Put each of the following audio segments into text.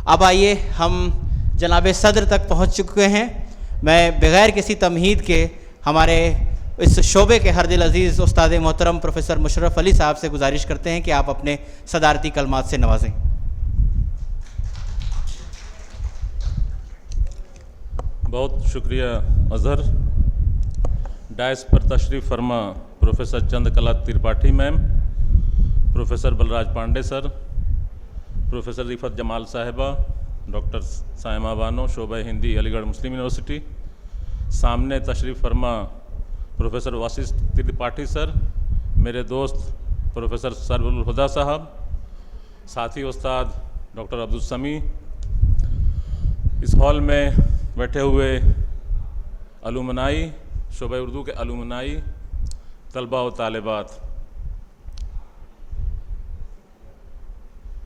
अब आइए हम जनाब सदर तक पहुंच चुके हैं। मैं बग़ैर किसी तमहीद के हमारे इस शोबे के हर दिल अज़ीज़ उस्ताद मोहतरम प्रोफेसर मुशर्रफ अली साहब से गुजारिश करते हैं कि आप अपने सदारती कलमात से नवाजें। बहुत शुक्रिया अज़हर। डायस पर तशरीफ़ फरमा professor Chandrakala Tripathi ma'am, professor Balraj Pandey sir, professor Rifat Jamal साहिबा, डॉक्टर साइमा बानो, शोबा हिंदी, अलीगढ़ मुस्लिम यूनिवर्सिटी। सामने तशरीफ़ फरमा प्रोफेसर वासिफ त्रिपाठी सर, मेरे दोस्त प्रोफेसर सरवरुल हुदा साहब, साथी उस्ताद डॉक्टर अब्दुल समी, इस हॉल में बैठे हुए अलुमनाई, शोबा उर्दू के अलुमनाई, तलबा व तालिबात।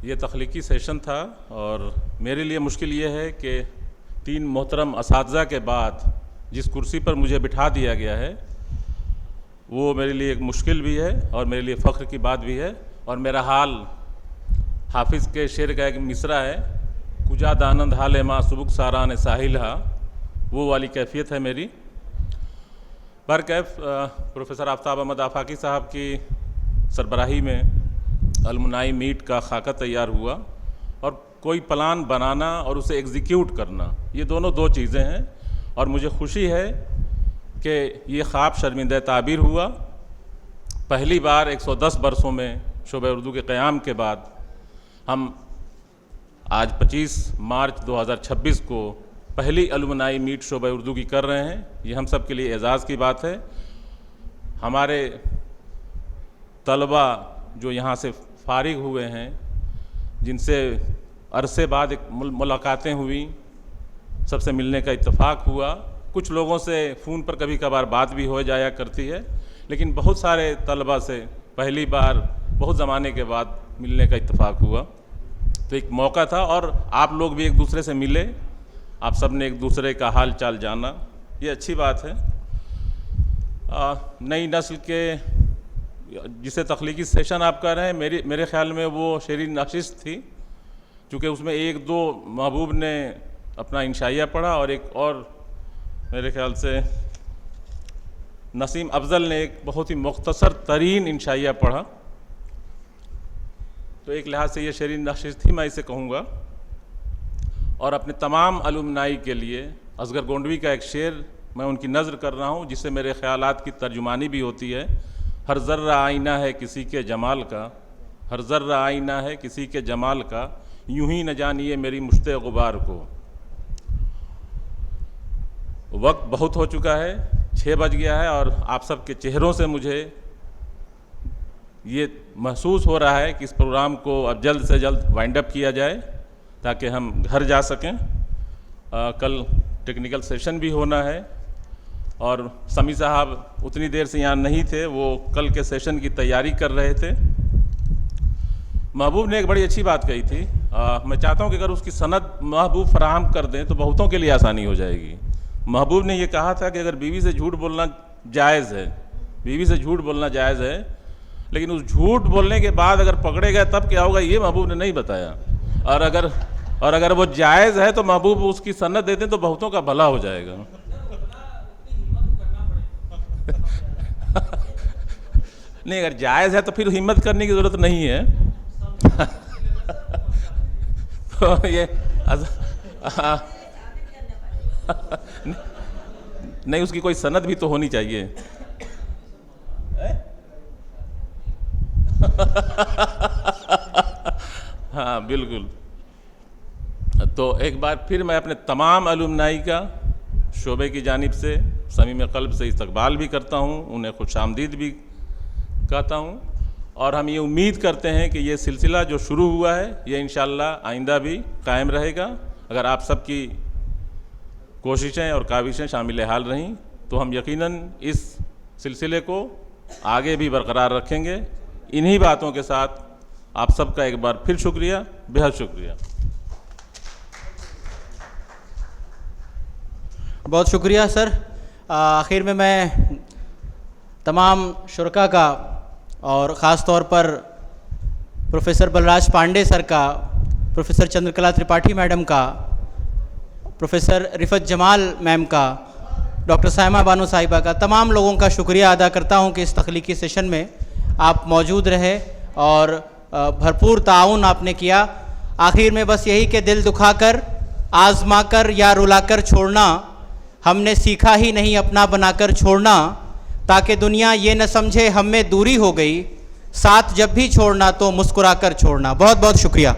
ये तख्लीकी सेशन था और मेरे लिए मुश्किल ये है कि 3 मोहतरम असातिज़ा के बाद जिस कुर्सी पर मुझे बिठा दिया गया है वो मेरे लिए एक मुश्किल भी है और मेरे लिए फ़ख्र की बात भी है। और मेरा हाल हाफिज़ के शेर का एक मिसरा है, कुजा दानंद हाल माँ सुबुक सारान साहिल हा, वो वाली कैफियत है मेरी। बरकैफ प्रोफेसर आफ्ताब अहमद आफाकी साहब की सरबराही में अलमुनाई मीट का खाका तैयार हुआ और कोई प्लान बनाना और उसे एग्जीक्यूट करना, ये दोनों 2 चीज़ें हैं। और मुझे खुशी है कि ये ख्वाब शर्मिंदा ताबीर हुआ। पहली बार 110 बरसों में शोबा उर्दू के क़याम के बाद हम आज 25 मार्च 2026 को पहली अलुमनाई मीट शोबा उर्दू की कर रहे हैं। ये हम सब के लिए एज़ाज़ की बात है। हमारे तलबा जो यहाँ से फारिग हुए हैं, जिनसे अरसे बाद एक मुलाकातें हुई, सबसे मिलने का इत्तेफाक हुआ, कुछ लोगों से फ़ोन पर कभी कभार बात भी हो जाया करती है, लेकिन बहुत सारे तलबा से पहली बार बहुत ज़माने के बाद मिलने का इत्तेफाक हुआ। तो एक मौका था और आप लोग भी एक दूसरे से मिले, आप सब ने एक दूसरे का हाल चाल जाना, ये अच्छी बात है। नई नस्ल के जिसे तख्लीकी सेशन आप कह रहे हैं, मेरे ख़्याल में वो शेरी नशिस्त थी, चूँकि उसमें 1-2 महबूब ने अपना इंशाइया पढ़ा और एक और मेरे ख़्याल से नसीम अफजल ने एक बहुत ही मुख्तसर तरीन इंशाइया पढ़ा। तो एक लिहाज से ये शेरी नशिस्त थी, मैं इसे कहूँगा। और अपने तमाम अलुमनाई के लिए असगर गोंडवी का एक शेर मैं उनकी नज़र कर रहा हूँ, जिससे मेरे ख़यालात की तर्जुमानी भी होती है। हर ज़र्रा आईना है किसी के जमाल का, हर ज़र्रा आईना है किसी के जमाल का, यूं ही न जानिए मेरी मुश्ते गुबार को। वक्त बहुत हो चुका है, 6 बज गया है और आप सब के चेहरों से मुझे ये महसूस हो रहा है कि इस प्रोग्राम को अब जल्द से जल्द वाइंड अप किया जाए ताकि हम घर जा सकें। कल टेक्निकल सेशन भी होना है और समी साहब उतनी देर से यहाँ नहीं थे, वो कल के सेशन की तैयारी कर रहे थे। महबूब ने एक बड़ी अच्छी बात कही थी, मैं चाहता हूँ कि अगर उसकी सनद महबूब फराहम कर दें तो बहुतों के लिए आसानी हो जाएगी। महबूब ने ये कहा था कि अगर बीवी से झूठ बोलना जायज़ है, बीवी से झूठ बोलना जायज़ है, लेकिन उस झूठ बोलने के बाद अगर पकड़े गए तब क्या होगा, ये महबूब ने नहीं बताया। और अगर वो जायज़ है तो महबूब उसकी सनद देते तो बहुतों का भला हो जाएगा। नहीं, अगर जायज़ है तो फिर हिम्मत करने की ज़रूरत नहीं है। तो ये नहीं, उसकी कोई सनद भी तो होनी चाहिए। हाँ बिल्कुल। तो एक बार फिर मैं अपने तमाम अलुमनाई का शोबे की जानिब से समीम क़ल्ब से इस्तक़बाल भी करता हूँ, उन्हें खुशामदीद भी कहता हूँ। और हम ये उम्मीद करते हैं कि ये सिलसिला जो शुरू हुआ है ये इंशाअल्लाह आइंदा भी कायम रहेगा। अगर आप सबकी कोशिशें और काविशें शामिल हाल रहीं तो हम यकीनन इस सिलसिले को आगे भी बरकरार रखेंगे। इन्हीं बातों के साथ आप सबका एक बार फिर शुक्रिया, बेहद शुक्रिया। बहुत शुक्रिया सर। आखिर में मैं तमाम शुरका का और ख़ास तौर पर प्रोफेसर बलराज पांडे सर का प्रोफेसर चंद्रकला त्रिपाठी मैडम का, प्रोफेसर रिफत जमाल मैम का, डॉक्टर साइमा बानो साहिबा का, तमाम लोगों का शुक्रिया अदा करता हूं कि इस तख्लीकी सेशन में आप मौजूद रहे और भरपूर ताउन आपने किया। आखिर में बस यही कि दिल दुखाकर, आजमाकर या रुलाकर छोड़ना हमने सीखा ही नहीं, अपना बनाकर छोड़ना, ताकि दुनिया ये न समझे हम में दूरी हो गई, साथ जब भी छोड़ना तो मुस्कुराकर छोड़ना। बहुत बहुत शुक्रिया।